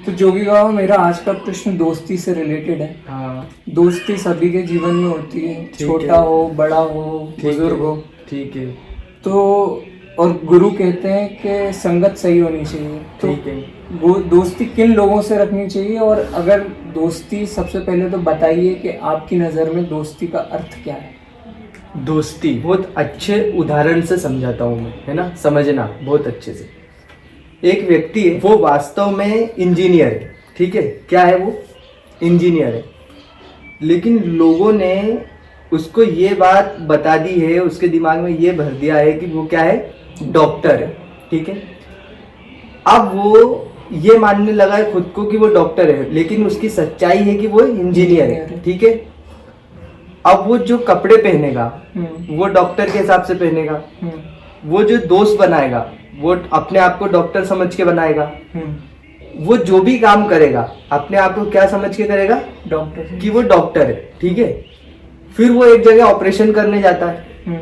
तो जोगी बाबा, मेरा आज का प्रश्न दोस्ती से रिलेटेड है। हाँ दोस्ती सभी के जीवन में होती है, ठीक छोटा है। हो, बड़ा हो, ठीक बुजुर्ग है, हो। ठीक है, तो और गुरु कहते हैं कि संगत सही होनी चाहिए। तो ठीक है। वो दोस्ती किन लोगों से रखनी चाहिए, और अगर दोस्ती, सबसे पहले तो बताइए कि आपकी नज़र में दोस्ती का अर्थ क्या है। दोस्ती बहुत अच्छे उदाहरण से समझाता हूँ मैं, है ना, समझना बहुत अच्छे से। एक व्यक्ति है, वो वास्तव में इंजीनियर है, ठीक है, क्या है वो, इंजीनियर है, लेकिन लोगों ने उसको ये बात बता दी है, उसके दिमाग में ये भर दिया है कि वो क्या है, डॉक्टर है, ठीक है। अब वो ये मानने लगा है खुद को कि वो डॉक्टर है, लेकिन उसकी सच्चाई है कि वो इंजीनियर है, ठीक है। अब वो जो कपड़े पहनेगा वो डॉक्टर के हिसाब से पहनेगा, वो जो दोस्त बनाएगा वो अपने आप को डॉक्टर समझ के बनाएगा, वो जो भी काम करेगा अपने आप को क्या समझ के करेगा, डॉक्टर, कि वो डॉक्टर है, ठीक है। फिर वो एक जगह ऑपरेशन करने जाता है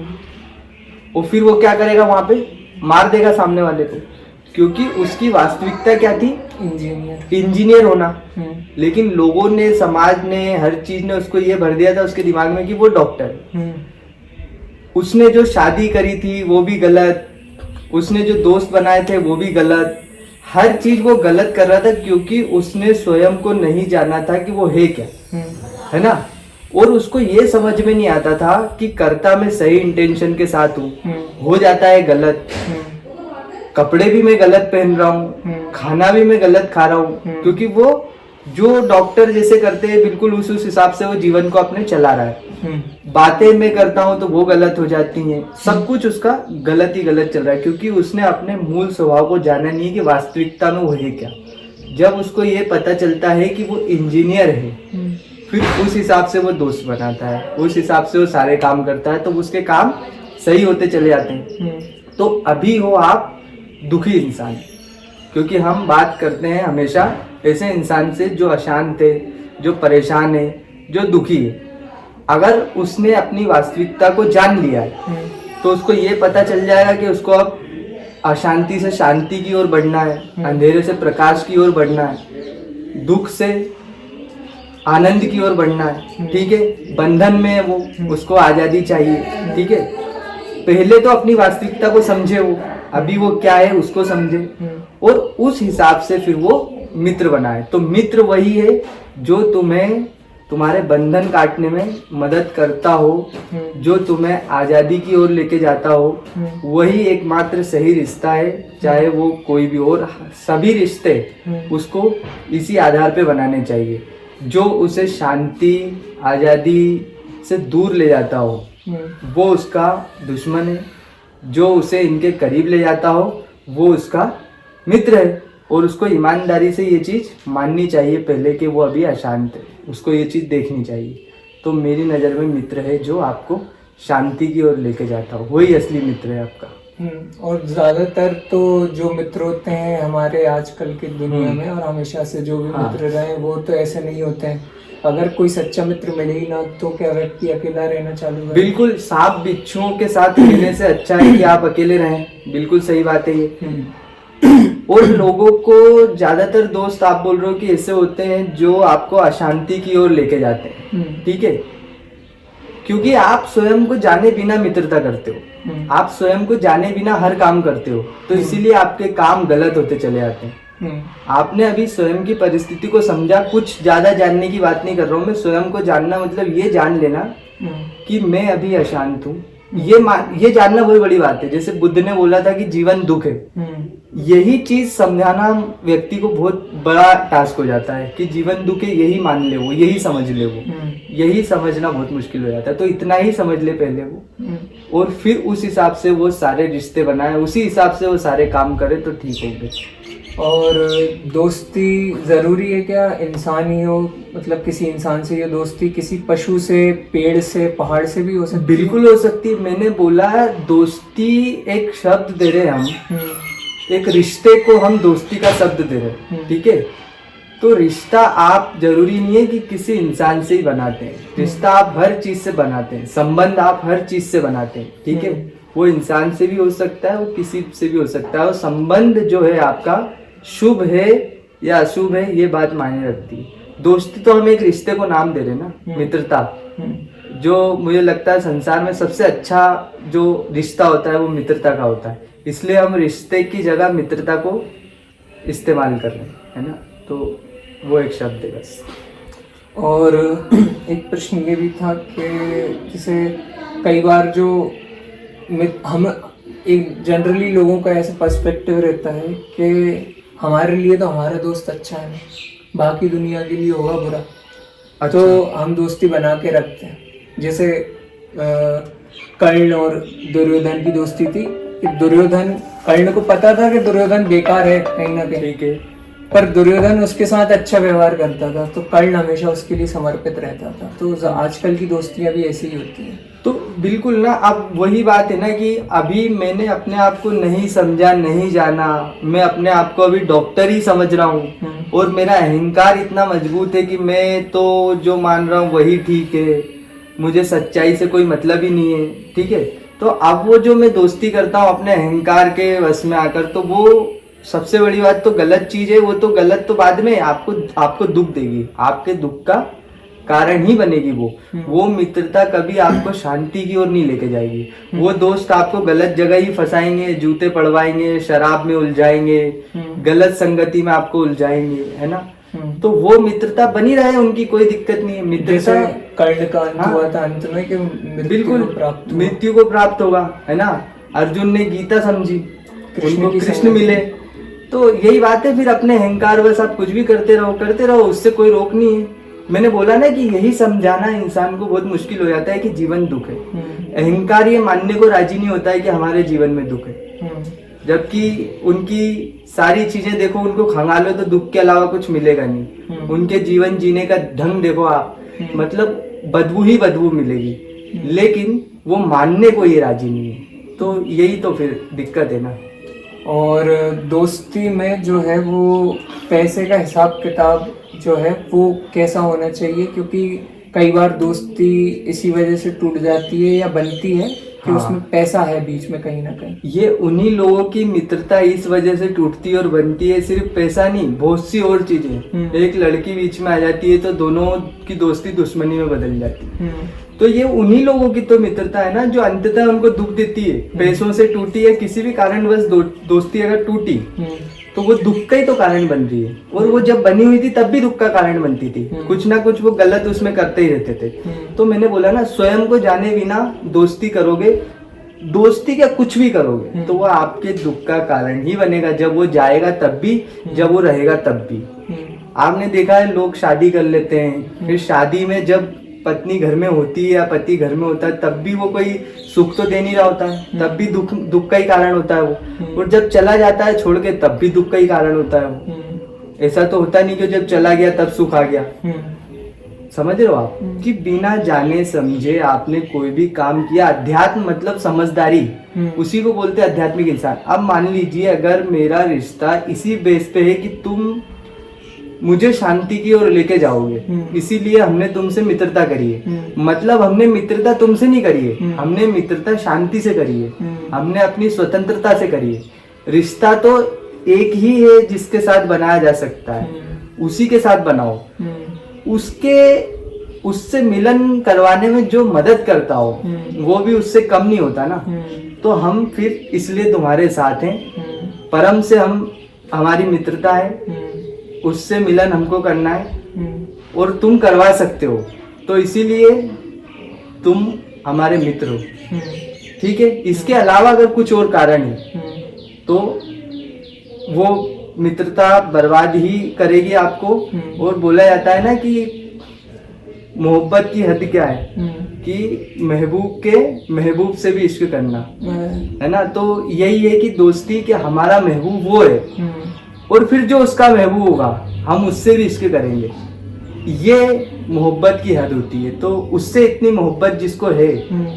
और फिर वो क्या करेगा, वहां पे मार देगा सामने वाले को, क्योंकि उसकी वास्तविकता क्या थी, इंजीनियर होना। लेकिन लोगों ने, समाज ने, हर चीज ने उसको ये भर दिया था उसके दिमाग में कि वो डॉक्टर है। उसने जो शादी करी थी वो भी गलत, उसने जो दोस्त बनाए थे वो भी गलत, हर चीज वो गलत कर रहा था, क्योंकि उसने स्वयं को नहीं जाना था कि वो है क्या, है ना। और उसको ये समझ में नहीं आता था कि करता मैं सही इंटेंशन के साथ हूँ, हो जाता है गलत, कपड़े भी मैं गलत पहन रहा हूँ, खाना भी मैं गलत खा रहा हूँ, क्योंकि वो जो डॉक्टर जैसे करते हैं बिल्कुल उस हिसाब से वो जीवन को अपने चला रहा है। बातें मैं करता हूँ तो वो गलत हो जाती हैं, सब कुछ उसका गलत ही गलत चल रहा है, क्योंकि उसने अपने मूल स्वभाव को जाना नहीं है कि वास्तविकता में वो है क्या। जब उसको ये पता चलता है कि वो इंजीनियर है, फिर उस हिसाब से वो दोस्त बनाता है, उस हिसाब से वो सारे काम करता है, तो उसके काम सही होते चले जाते हैं। तो अभी हो आप दुखी इंसान, क्योंकि हम बात करते हैं हमेशा ऐसे इंसान से जो अशांत है, जो परेशान है, जो दुखी है। अगर उसने अपनी वास्तविकता को जान लिया है तो उसको ये पता चल जाएगा कि उसको अब अशांति से शांति की ओर बढ़ना है, अंधेरे से प्रकाश की ओर बढ़ना है, दुख से आनंद की ओर बढ़ना है, ठीक है। बंधन में है वो, उसको आजादी चाहिए, ठीक है। पहले तो अपनी वास्तविकता को समझे, वो अभी वो क्या है उसको समझे, और उस हिसाब से फिर वो मित्र बनाए। तो मित्र वही है जो तुम्हें तुम्हारे बंधन काटने में मदद करता हो, जो तुम्हें आजादी की ओर लेके जाता हो, वही एकमात्र सही रिश्ता है, चाहे वो कोई भी हो। सभी रिश्ते उसको इसी आधार पे बनाने चाहिए, जो उसे शांति, आजादी से दूर ले जाता हो वो उसका दुश्मन है, जो उसे इनके करीब ले जाता हो वो उसका मित्र है। और उसको ईमानदारी से ये चीज़ माननी चाहिए पहले कि वो अभी अशांत है, उसको ये चीज़ देखनी चाहिए। तो मेरी नज़र में मित्र है जो आपको शांति की ओर लेके जाता हो, वही असली मित्र है आपका। और ज़्यादातर तो जो मित्र होते हैं हमारे आजकल की दुनिया में, और हमेशा से जो भी मित्र रहे, वो तो ऐसे नहीं होते हैं। अगर कोई सच्चा मित्र मिले ही ना तो क्या व्यक्ति अकेला रहना चालू करे? बिल्कुल, सांप बिच्छुओं के साथ रहने से अच्छा है कि आप अकेले रहें, बिल्कुल सही बात है ये। और लोगों को ज्यादातर दोस्त आप बोल रहे हो कि ऐसे होते हैं जो आपको अशांति की ओर लेके जाते हैं, ठीक है, क्योंकि आप स्वयं को जाने बिना मित्रता करते हो, आप स्वयं को जाने बिना हर काम करते हो, तो इसीलिए आपके काम गलत होते चले जाते हैं। आपने अभी स्वयं की परिस्थिति को समझा, कुछ ज्यादा जानने की बात नहीं कर रहा हूँ मैं। स्वयं को जानना मतलब ये जान लेना कि मैं अभी अशांत हूँ, ये जानना बहुत बड़ी बात है। जैसे बुद्ध ने बोला था कि जीवन दुख है, यही चीज समझाना व्यक्ति को बहुत बड़ा टास्क हो जाता है कि जीवन दुख है, यही मान ले वो, यही समझ ले वो। यही समझना बहुत मुश्किल हो जाता है। तो इतना ही समझ ले पहले वो, और फिर उस हिसाब से वो सारे रिश्ते बनाए, उसी हिसाब से वो सारे काम करे तो ठीक होंगे। और दोस्ती जरूरी है क्या इंसान ही हो, मतलब किसी इंसान से ये दोस्ती किसी पशु से, पेड़ से, पहाड़ से भी हो सकती है? बिल्कुल हो सकती है। मैंने बोला है दोस्ती एक शब्द दे रहे हम, एक रिश्ते को हम दोस्ती का शब्द दे रहे, ठीक है। तो रिश्ता आप जरूरी नहीं है कि किसी इंसान से ही बनाते हैं, रिश्ता आप हर चीज से बनाते हैं, संबंध आप हर चीज से बनाते हैं, ठीक है। वो इंसान से भी हो सकता है, वो किसी से भी हो सकता है। और संबंध जो है आपका शुभ है या अशुभ है, ये बात मायने रखती है। दोस्ती तो हम एक रिश्ते को नाम दे रहे ना, मित्रता, जो मुझे लगता है संसार में सबसे अच्छा जो रिश्ता होता है वो मित्रता का होता है, इसलिए हम रिश्ते की जगह मित्रता को इस्तेमाल कर रहे हैं, है ना। तो वो एक शब्द है बस। और एक प्रश्न ये भी था कि जैसे कई बार जो हम एक जनरली लोगों का ऐसा पर्सपेक्टिव रहता है कि हमारे लिए तो हमारा दोस्त अच्छा है, बाकी दुनिया के लिए होगा बुरा, तो हम दोस्ती बना के रखते हैं। जैसे कर्ण और दुर्योधन की दोस्ती थी कि दुर्योधन, कर्ण को पता था कि दुर्योधन बेकार है कहीं ना कहीं, ठीक है, पर दुर्योधन उसके साथ अच्छा व्यवहार करता था, तो कर्ण हमेशा उसके लिए समर्पित रहता था। तो आजकल की दोस्तियां भी ऐसी ही होती हैं। तो बिल्कुल ना, अब वही बात है ना कि अभी मैंने अपने आप को नहीं समझा, नहीं जाना, मैं अपने आप को अभी डॉक्टर ही समझ रहा हूँ, और मेरा अहंकार इतना मजबूत है कि मैं तो जो मान रहा हूँ वही ठीक है, मुझे सच्चाई से कोई मतलब ही नहीं है, ठीक है। तो अब वो जो मैं दोस्ती करता हूँ अपने अहंकार के वश में आकर, तो वो सबसे बड़ी बात तो गलत चीज है। वो तो गलत तो बाद में आपको दुख देगी, आपके दुख का कारण ही बनेगी वो मित्रता कभी आपको शांति की ओर नहीं लेके जाएगी। वो दोस्त आपको गलत जगह ही फंसाएंगे, जूते पड़वाएंगे, शराब में उलझाएंगे, गलत संगति में आपको उलझाएंगे, है ना। तो वो मित्रता बनी रहे, उनकी कोई दिक्कत नहीं है। मित्रता कर्ण का अंत हुआ था, अंत में कि बिल्कुल मृत्यु को प्राप्त होगा, है ना। अर्जुन ने गीता समझी, उनको कृष्ण मिले। तो यही बात है, फिर अपने अहंकार बस आप कुछ भी करते रहो, उससे कोई रोक नहीं है। मैंने बोला ना कि यही समझाना इंसान को बहुत मुश्किल हो जाता है कि जीवन दुख है। अहंकार ये मानने को राजी नहीं होता है कि हमारे जीवन में दुख है, जबकि उनकी सारी चीजें देखो, उनको खंगालो तो दुख के अलावा कुछ मिलेगा नहीं। उनके जीवन जीने का ढंग देखो आप, मतलब बदबू ही बदबू मिलेगी, लेकिन वो मानने को ये राजी नहीं है। तो यही तो फिर दिक्कत है ना। और दोस्ती में जो है वो पैसे का हिसाब किताब जो है वो कैसा होना चाहिए, क्योंकि कई बार दोस्ती इसी वजह से टूट जाती है या बनती है कि उसमें पैसा है बीच में कहीं ना कहीं। ये उन्हीं लोगों की मित्रता इस वजह से टूटती और बनती है, सिर्फ पैसा नहीं, बहुत सी और चीजें। एक लड़की बीच में आ जाती है तो दोनों की दोस्ती दुश्मनी में बदल जाती है। तो ये उन्हीं लोगों की तो मित्रता है ना जो अंततः उनको दुख देती है। पैसों से टूटी है, किसी भी कारणवश दोस्ती अगर टूटी तो वो दुख का ही तो कारण बन रही है। और वो जब बनी हुई थी तब भी दुख का कारण बनती थी, कुछ ना कुछ वो गलत उसमें करते ही रहते थे। तो मैंने बोला ना, स्वयं को जाने बिना दोस्ती करोगे, दोस्ती क्या कुछ भी करोगे तो वो आपके दुख का कारण ही बनेगा। जब वो जाएगा तब भी, जब वो रहेगा तब भी। आपने देखा है लोग शादी कर लेते हैं, फिर शादी में जब पत्नी घर में होती है या पति घर में होता है तब भी वो कोई सुख तो दे नहीं रहा होता है, तब भी दुख का ही कारण होता है वो। और जब चला जाता है छोड़ के तब भी दुख का ही कारण होता है वो। ऐसा तो होता नहीं कि जब चला गया तब सुख आ गया। समझ रहे हो आप कि बिना जाने समझे आपने कोई भी काम किया, अध्यात्म मतलब समझदारी, उसी को बोलते हैं आध्यात्मिक इंसान। अब मान लीजिए अगर मेरा रिश्ता इसी बेस पे है कि तुम मुझे शांति की ओर लेके जाओगे, इसीलिए हमने तुमसे मित्रता करी है। मतलब हमने मित्रता तुमसे नहीं करी है, हमने मित्रता शांति से करी है, हमने अपनी स्वतंत्रता से करी है। रिश्ता तो एक ही है जिसके साथ बनाया जा सकता है, उसी के साथ बनाओ। उससे मिलन करवाने में जो मदद करता हो वो भी उससे कम नहीं होता ना। तो हम फिर इसलिए तुम्हारे साथ हैं, परम से हमारी मित्रता है, उससे मिलन हमको करना है और तुम करवा सकते हो, तो इसीलिए तुम हमारे मित्र हो, ठीक है। इसके अलावा अगर कुछ और कारण है तो वो मित्रता बर्बाद ही करेगी आपको। और बोला जाता है ना कि मोहब्बत की हद क्या है, कि महबूब से भी इश्क करना, है ना। तो यही है कि दोस्ती के हमारा महबूब वो है और फिर जो उसका महबूब होगा हम उससे भी इश्क करेंगे। ये मोहब्बत की हद होती है। तो उससे इतनी मोहब्बत जिसको है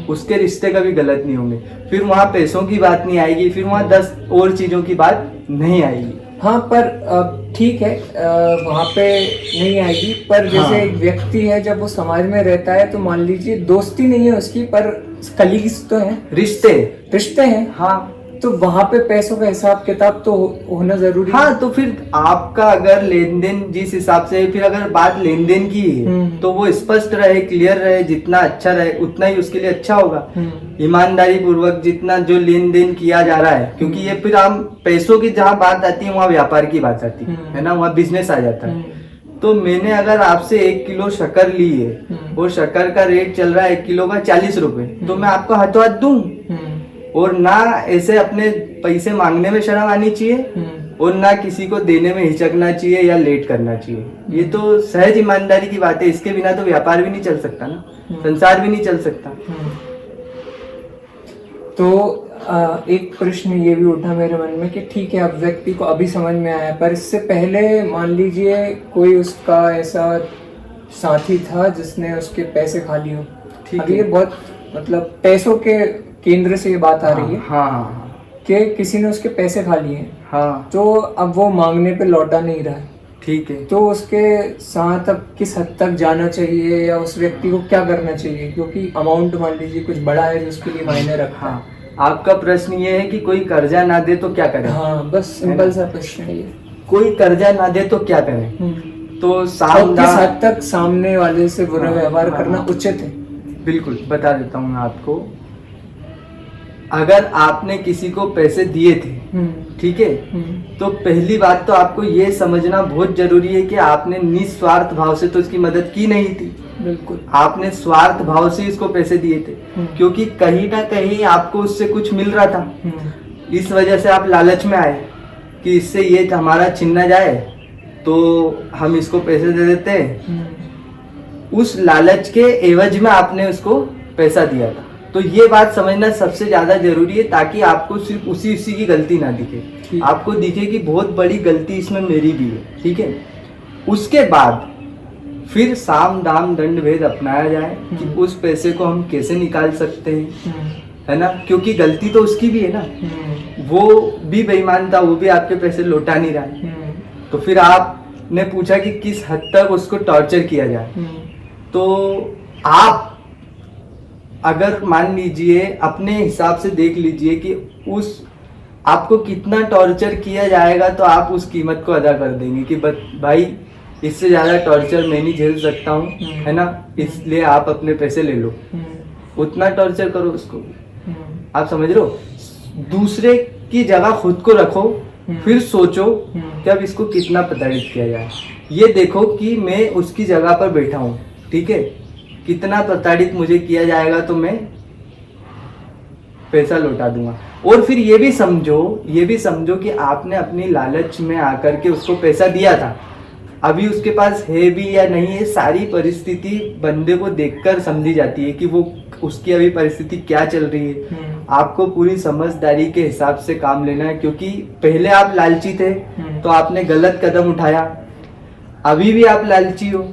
उसके रिश्ते कभी गलत नहीं होंगे। फिर वहाँ पैसों की बात नहीं आएगी, फिर वहाँ 10 और चीजों की बात नहीं आएगी। हाँ, पर ठीक है, वहाँ पे नहीं आएगी। पर जैसे एक व्यक्ति है जब वो समाज में रहता है तो मान लीजिए दोस्ती नहीं है उसकी, पर कलीग्स तो है, रिश्ते हैं। हाँ, तो वहां पे पैसों का हिसाब किताब तो होना जरूरी है। हाँ, तो फिर आपका अगर लेन देन जिस हिसाब से, फिर अगर बात लेन देन की है तो वो स्पष्ट रहे, क्लियर रहे, जितना अच्छा रहे उतना ही उसके लिए अच्छा होगा। ईमानदारी पूर्वक जितना जो लेन देन किया जा रहा है, क्योंकि ये फिर हम पैसों की जहाँ बात आती है वहाँ व्यापार की बात आती है ना, वहाँ बिजनेस आ जाता है। तो मैंने अगर आपसे 1 किलो शक्कर ली है, वो शक्कर का रेट चल रहा है 1 किलो का 40 रुपए, तो मैं आपको हाथों हाथ दूं? और ना ऐसे अपने पैसे मांगने में शर्म आनी चाहिए और ना किसी को देने में हिचकना चाहिए या लेट करना चाहिए। ये तो सहज ईमानदारी की बात है, इसके बिना तो व्यापार भी नहीं चल सकता ना, संसार भी नहीं चल सकता। तो एक प्रश्न ये भी उठा मेरे मन में कि ठीक है, अब व्यक्ति को अभी समझ में आया, पर इससे पहले मान लीजिए कोई उसका ऐसा साथी था जिसने उसके पैसे खा लिए हो। अब ये बहुत मतलब पैसों के केंद्र से ये बात आ रही है। हाँ। कि किसी ने उसके पैसे खा लिए हैं। हाँ। तो अब वो मांगने पे लौटा नहीं रहा है। ठीक है। तो उसके साथ अब किस हद तक जाना चाहिए या उस व्यक्ति को क्या करना चाहिए, क्योंकि अमाउंट मान लीजिए कुछ बड़ा है जिसके लिए मायने रखा। हाँ, आपका प्रश्न ये है कि कोई कर्जा ना दे तो क्या करें? हाँ, बस सिंपल सा प्रश्न है ये। कोई कर्जा ना दे तो क्या करें? तो किस हद तक सामने वाले से बुरा व्यवहार करना उचित है? बिल्कुल बता देता हूँ मैं आपको। अगर आपने किसी को पैसे दिए थे, ठीक है, तो पहली बात तो आपको ये समझना बहुत जरूरी है कि आपने निस्वार्थ भाव से तो उसकी मदद की नहीं थी। बिल्कुल, आपने स्वार्थ भाव से इसको पैसे दिए थे, क्योंकि कहीं ना कहीं आपको उससे कुछ मिल रहा था। इस वजह से आप लालच में आए कि इससे ये हमारा छिन न जाए, तो हम इसको पैसे दे देते हैं। उस लालच के एवज में आपने उसको पैसा दिया था। तो ये बात समझना सबसे ज्यादा जरूरी है, ताकि आपको सिर्फ उसी की गलती ना दिखे, आपको दिखे कि बहुत बड़ी गलती इसमें मेरी भी है। ठीक है, उसके बाद फिर साम दाम दंड भेद अपनाया जाए कि उस पैसे को हम कैसे निकाल सकते हैं, है ना, क्योंकि गलती तो उसकी भी है ना, वो भी बेईमान था, वो भी आपके पैसे लौटा नहीं रहा है। तो फिर आपने पूछा कि किस हद तक उसको टॉर्चर किया जाए। तो आप अगर मान लीजिए अपने हिसाब से देख लीजिए कि उस आपको कितना टॉर्चर किया जाएगा, तो आप उस कीमत को अदा कर देंगे कि भाई इससे ज्यादा टॉर्चर मैं नहीं झेल सकता हूँ, है ना, इसलिए आप अपने पैसे ले लो, उतना टॉर्चर करो उसको। आप समझ रहे हो? दूसरे की जगह खुद को रखो, फिर सोचो कि अब इसको कितना प्रताड़ित किया जाए। ये देखो कि मैं उसकी जगह पर बैठा हूँ, ठीक है, कितना प्रताड़ित मुझे किया जाएगा तो मैं पैसा लौटा दूंगा। और फिर ये भी समझो कि आपने अपनी लालच में आकर के उसको पैसा दिया था, अभी उसके पास है भी या नहीं है, सारी परिस्थिति बंदे को देखकर समझी जाती है कि वो उसकी अभी परिस्थिति क्या चल रही है। आपको पूरी समझदारी के हिसाब से काम लेना है, क्योंकि पहले आप लालची थे तो आपने गलत कदम उठाया, अभी भी आप लालची हो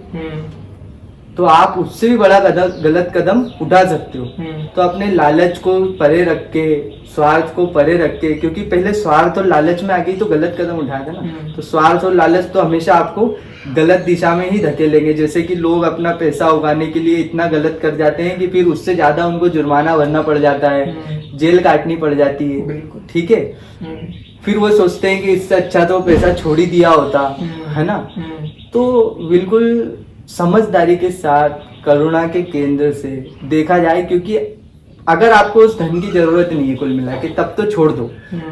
तो आप उससे भी बड़ा गलत कदम उठा सकते हो। तो अपने लालच को परे रख के, स्वार्थ को परे रख के, क्योंकि पहले स्वार्थ और लालच में आ गई तो गलत कदम उठाया था ना, तो स्वार्थ और लालच तो हमेशा आपको गलत दिशा में ही धकेलेंगे। जैसे कि लोग अपना पैसा उगाने के लिए इतना गलत कर जाते हैं कि फिर उससे ज्यादा उनको जुर्माना भरना पड़ जाता है, जेल काटनी पड़ जाती है, ठीक है। फिर वो सोचते हैं कि इससे अच्छा तो पैसा छोड़ ही दिया होता, है ना। तो बिल्कुल समझदारी के साथ, करुणा के केंद्र से देखा जाए, क्योंकि अगर आपको उस धन की जरूरत नहीं है कुल मिला के, तब तो छोड़ दो,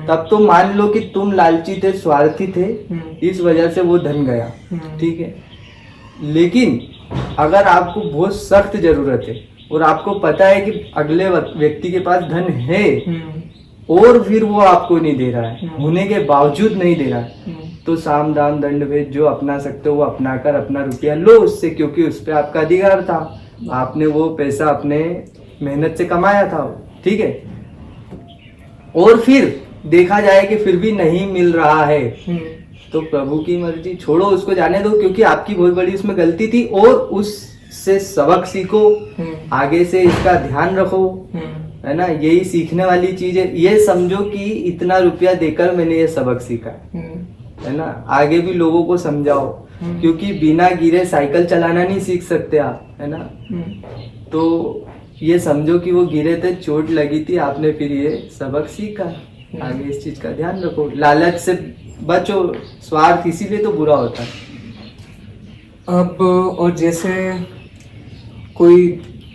तब तो मान लो कि तुम लालची थे, स्वार्थी थे, इस वजह से वो धन गया, ठीक है। लेकिन अगर आपको बहुत सख्त जरूरत है और आपको पता है कि अगले व्यक्ति के पास धन है और फिर वो आपको नहीं दे रहा है, होने के बावजूद नहीं दे रहा है, तो साम दाम दंड भेद जो अपना सकते हो वो अपना कर अपना रुपया लो उससे, क्योंकि उस पर आपका अधिकार था, आपने वो पैसा अपने मेहनत से कमाया था, ठीक है। और फिर देखा जाए कि फिर भी नहीं मिल रहा है तो प्रभु की मर्जी, छोड़ो, उसको जाने दो, क्योंकि आपकी बहुत बड़ी उसमें गलती थी और उससे सबक सीखो, आगे से इसका ध्यान रखो, है ना। यही सीखने वाली चीज है। ये समझो कि इतना रुपया देकर मैंने ये सबक सीखा, है ना। आगे भी लोगों को समझाओ, क्योंकि बिना गिरे साइकिल चलाना नहीं सीख सकते आप, है ना। तो ये समझो कि वो गिरे थे, चोट लगी थी, आपने फिर ये सबक सीखा, आगे इस चीज का ध्यान रखो, लालच से बचो, स्वार्थ इसीलिए तो बुरा होता है। अब और जैसे कोई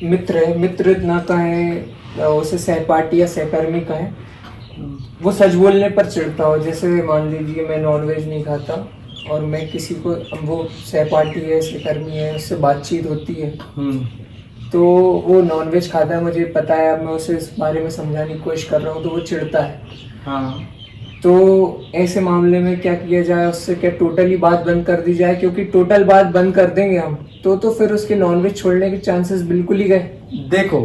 मित्र है, मित्र नाता है, उसे सहपाठी या सहकर्मी का है, वो सच बोलने पर चिढ़ता हो, जैसे मान लीजिए मैं नॉनवेज नहीं खाता और मैं किसी को, वो सहपाठी है, सहकर्मी है, उससे बातचीत होती है, तो वो नॉनवेज खाता है, मुझे पता है, अब मैं उसे इस बारे में समझाने की कोशिश कर रहा हूँ, तो वो चिढ़ता है। हाँ, तो ऐसे मामले में क्या किया जाए, उससे क्या टोटली बात बंद कर दी जाए? क्योंकि टोटल बात बंद कर देंगे हम तो फिर उसके नॉनवेज छोड़ने के चांसेस बिल्कुल ही गए। देखो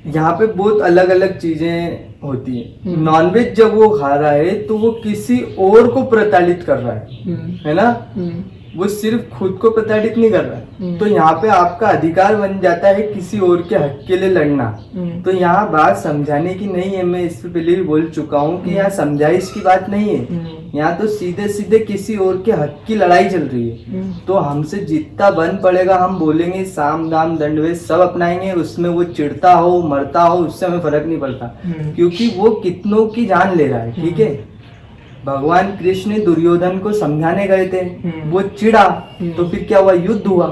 यहाँ पे बहुत अलग अलग चीजें होती है। नॉनवेज जब वो खा रहा है तो वो किसी और को प्रताड़ित कर रहा है ना, वो सिर्फ खुद को प्रताड़ित नहीं कर रहा है। तो यहाँ पे आपका अधिकार बन जाता है किसी और के हक के लिए लड़ना। तो यहाँ बात समझाने की नहीं है, मैं इससे पहले भी बोल चुका हूँ कि यहाँ समझाइश की बात नहीं है, यहाँ तो सीधे सीधे किसी और के हक की लड़ाई चल रही है। तो हमसे जितना बन पड़ेगा हम बोलेंगे, साम दाम दंडभेद सब अपनाएंगे, उसमें वो चिढ़ता हो मरता हो उससे हमें फर्क नहीं पड़ता, क्योंकि वो कितनों की जान ले रहा है। ठीक है, भगवान कृष्ण दुर्योधन को समझाने गए थे, वो चिढ़ा तो फिर क्या हुआ, युद्ध हुआ,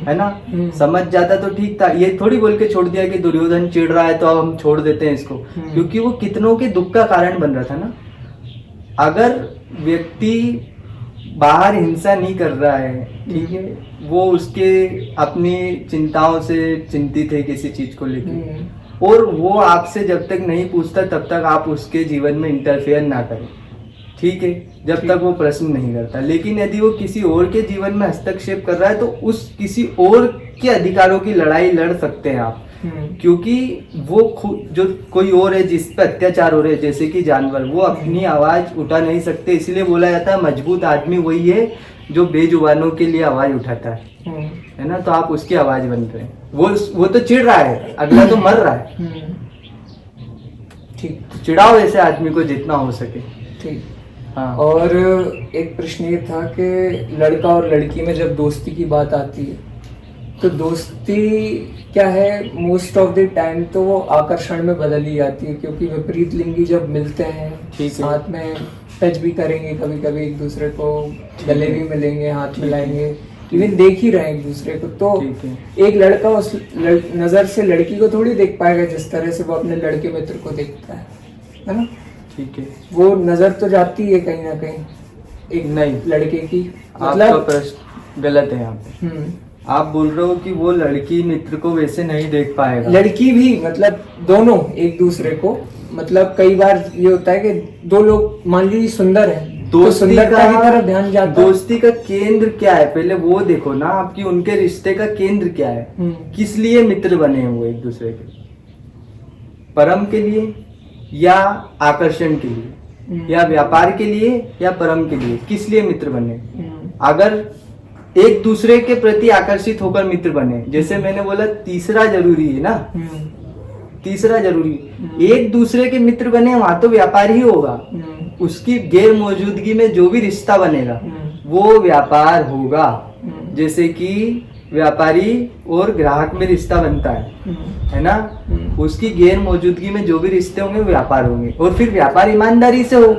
है ना। समझ जाता तो ठीक था, ये थोड़ी बोल के छोड़ दिया कि दुर्योधन चिढ़ रहा है तो अब हम छोड़ देते हैं इसको, क्योंकि वो कितनों के दुख का कारण बन रहा था ना। अगर व्यक्ति बाहर हिंसा नहीं कर रहा है, ठीक है, वो उसके अपनी चिंताओं से चिंतित है किसी चीज को लेकर, और वो आपसे जब तक नहीं पूछता तब तक आप उसके जीवन में इंटरफेयर ना करें, ठीक है, जब तक वो प्रश्न नहीं करता। लेकिन यदि वो किसी और के जीवन में हस्तक्षेप कर रहा है तो उस किसी और के अधिकारों की लड़ाई लड़ सकते हैं आप, क्योंकि वो खुद जो कोई और है जिस पर अत्याचार हो रहे हैं, जैसे कि जानवर, वो अपनी आवाज उठा नहीं सकते, इसीलिए बोला जाता है मजबूत आदमी वही है जो बेजुबानों के लिए आवाज उठाता है ना। तो आप उसकी आवाज बन रहे हैं, वो तो चिढ़ रहा है, अगला तो मर रहा है, ठीक, चिढ़ाओ ऐसे आदमी को जितना हो सके। ठीक। हाँ। और एक प्रश्न ये था कि लड़का और लड़की में जब दोस्ती की बात आती है तो दोस्ती क्या है, मोस्ट ऑफ द टाइम तो वो आकर्षण में बदल ही जाती है, क्योंकि विपरीत लिंगी जब मिलते हैं साथ में टच भी करेंगे, कभी कभी एक दूसरे को गले भी मिलेंगे, हाथ मिलाएंगे, इवन देख ही रहे हैं एक दूसरे को, तो एक लड़का उस नजर से लड़की को थोड़ी देख पाएगा जिस तरह से वो अपने लड़के मित्र को देखता है ना। ठीक है, वो नजर तो जाती है कहीं ना कहीं एक नहीं लड़के की, मतलब आपका प्रश्न गलत है यहाँ पे। आप बोल रहे हो कि वो लड़की मित्र को वैसे नहीं देख पाएगा, लड़की भी, मतलब दोनों एक दूसरे को, मतलब कई बार ये होता है कि दो लोग मान लीजिए सुंदर है, तो सुंदरता की तरफ ध्यान जाता है। दोस्ती का केंद्र क्या है पहले वो देखो ना, आपकी उनके रिश्ते का केंद्र क्या है, किस लिए मित्र बने हैं वो एक दूसरे के, परम के लिए या आकर्षण के लिए या व्यापार के लिए या परम के लिए, किस लिए मित्र बने। अगर एक दूसरे के प्रति आकर्षित होकर मित्र बने, जैसे मैंने बोला तीसरा जरूरी है ना, तीसरा जरूरी, एक दूसरे के मित्र बने वहां तो व्यापार ही होगा, उसकी गैर मौजूदगी में जो भी रिश्ता बनेगा वो व्यापार होगा। जैसे कि व्यापारी और ग्राहक में रिश्ता बनता है ना, उसकी गैर मौजूदगी में जो भी रिश्ते होंगे व्यापार होंगे, और फिर व्यापार ईमानदारी से हो,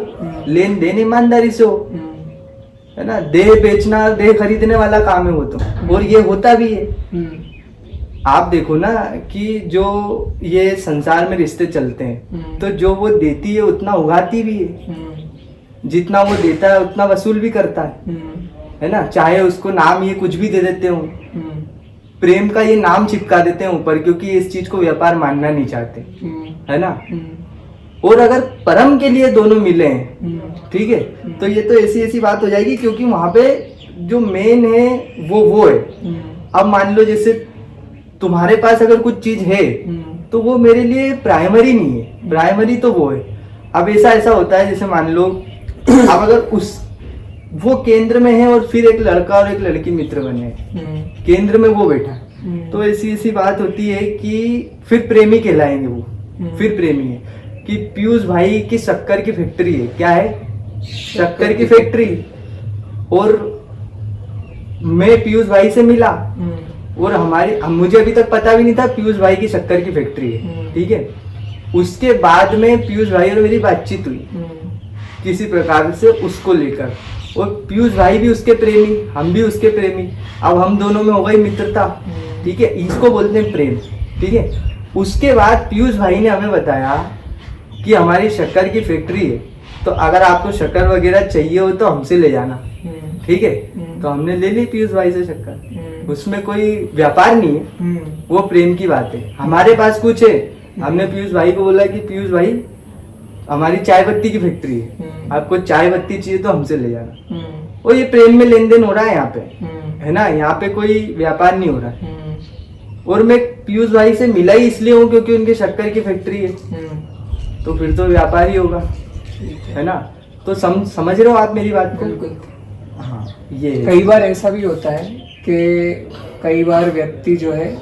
लेन देन ईमानदारी से हो, है ना। देह बेचना, देह खरीदने वाला काम है वो तो, और ये होता भी है। आप देखो ना कि जो ये संसार में रिश्ते चलते हैं तो जो वो देती है उतना उगाती भी है, जितना वो देता है उतना वसूल भी करता है ना। चाहे उसको नाम ये कुछ भी दे देते हो, प्रेम का ये नाम चिपका देते हैं ऊपर, क्योंकि इस चीज को व्यापार मानना नहीं चाहते, है ना। और अगर परम के लिए दोनों मिले हैं, ठीक है, तो ये तो ऐसी ऐसी बात हो जाएगी, क्योंकि वहां पे जो मेन है वो है। अब मान लो जैसे तुम्हारे पास अगर कुछ चीज है तो वो मेरे लिए प्राइमरी नहीं है, प्राइमरी तो वो है। अब ऐसा होता है, जैसे मान लो अब अगर वो केंद्र में है और फिर एक लड़का और एक लड़की मित्र बने, केंद्र में वो बैठा है, तो ऐसी बात होती है कि फिर प्रेमी कहलाएंगे वो, फिर प्रेमी है कि पीयूष भाई की शक्कर की फैक्ट्री है, क्या है, शक्कर की फैक्ट्री, और मैं पीयूष भाई से मिला और मुझे अभी तक पता भी नहीं था पीयूष भाई की शक्कर की फैक्ट्री है, ठीक है। उसके बाद में पीयूष भाई और मेरी बातचीत हुई किसी प्रकार से उसको लेकर, और पीयूष भाई भी उसके प्रेमी, हम भी उसके प्रेमी। अब हम दोनों में हो गई मित्रता, ठीक है, इसको बोलते हैं प्रेम, ठीक है। उसके बाद पीयूष भाई ने हमें बताया कि हमारी शक्कर की फैक्ट्री है, तो अगर आपको शक्कर वगैरह चाहिए हो तो हमसे ले जाना, ठीक है। तो हमने ले ली पीयूष भाई से शक्कर, उसमें कोई व्यापार नहीं है, वो प्रेम की बात है। हमारे पास कुछ है, हमने पीयूष भाई को बोला कि पीयूष भाई हमारी चाय पत्ती की फैक्ट्री है, आपको चाय पत्ती चाहिए तो हमसे ले जाना। और ये प्रेम में लेन देन हो रहा है यहाँ पे, है ना, यहाँ पे कोई व्यापार नहीं हो रहा है। और मैं पीयूष भाई से मिला ही इसलिए हूँ क्योंकि उनकी शक्कर की फैक्ट्री है, तो फिर तो व्यापार ही होगा, है ना। तो समझ रहे हो आप मेरी बात को? बिल्कुल। हाँ, ये कई बार ऐसा भी होता है कि कई बार व्यक्ति जो है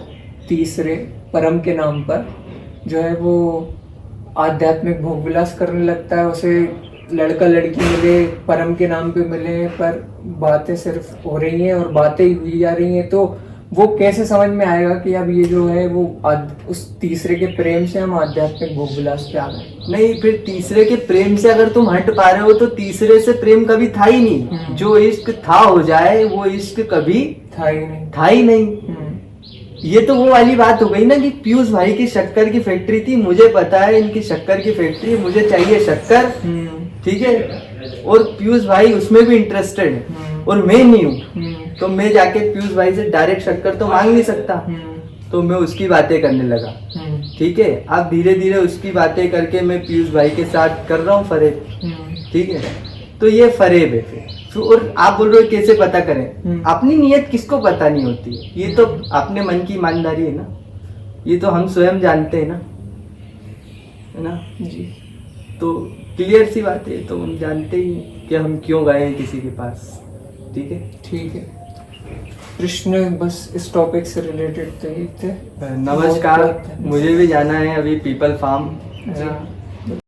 तीसरे परम के नाम पर जो है वो आध्यात्मिक भोग विलास करने लगता है। उसे लड़का लड़की मिले, परम के नाम पे मिले, पर बातें सिर्फ हो रही हैं और बातें ही हुई जा रही हैं। तो वो कैसे समझ में आएगा कि अब ये जो है वो उस तीसरे के प्रेम से हम आध्यात्मिक भोग विलास पे आ गए? नहीं, फिर तीसरे के प्रेम से अगर तुम हट पा रहे हो तो तीसरे से प्रेम कभी था ही नहीं। जो इश्क था हो जाए, वो इश्क कभी था ही नहीं। ये तो वो वाली बात हो गई ना कि पीयूष भाई की शक्कर की फैक्ट्री थी, मुझे पता है इनकी शक्कर की फैक्ट्री, मुझे चाहिए शक्कर, ठीक है। और पीयूष भाई उसमें भी इंटरेस्टेड है और मैं नहीं हूँ, तो मैं जाके पीयूष भाई से डायरेक्ट शक्कर तो मांग नहीं सकता। तो मैं उसकी बातें करने लगा, ठीक है। अब धीरे धीरे उसकी बातें करके मैं पीयूष भाई के साथ कर रहा हूँ फरेब, ठीक है। तो ये फरेब है फिर। और आप बोल रहे हो कैसे पता करें? अपनी नीयत किसको पता नहीं होती, ये तो अपने मन की ईमानदारी है ना, ये तो हम स्वयं जानते हैं ना, है ना जी। तो क्लियर सी बात है, तो हम जानते ही कि हम क्यों गए हैं किसी के पास, ठीक है। ठीक है, कृष्ण बस इस टॉपिक से रिलेटेड थे। नमस्कार, मुझे भी जाना है अभी पीपल फार्म।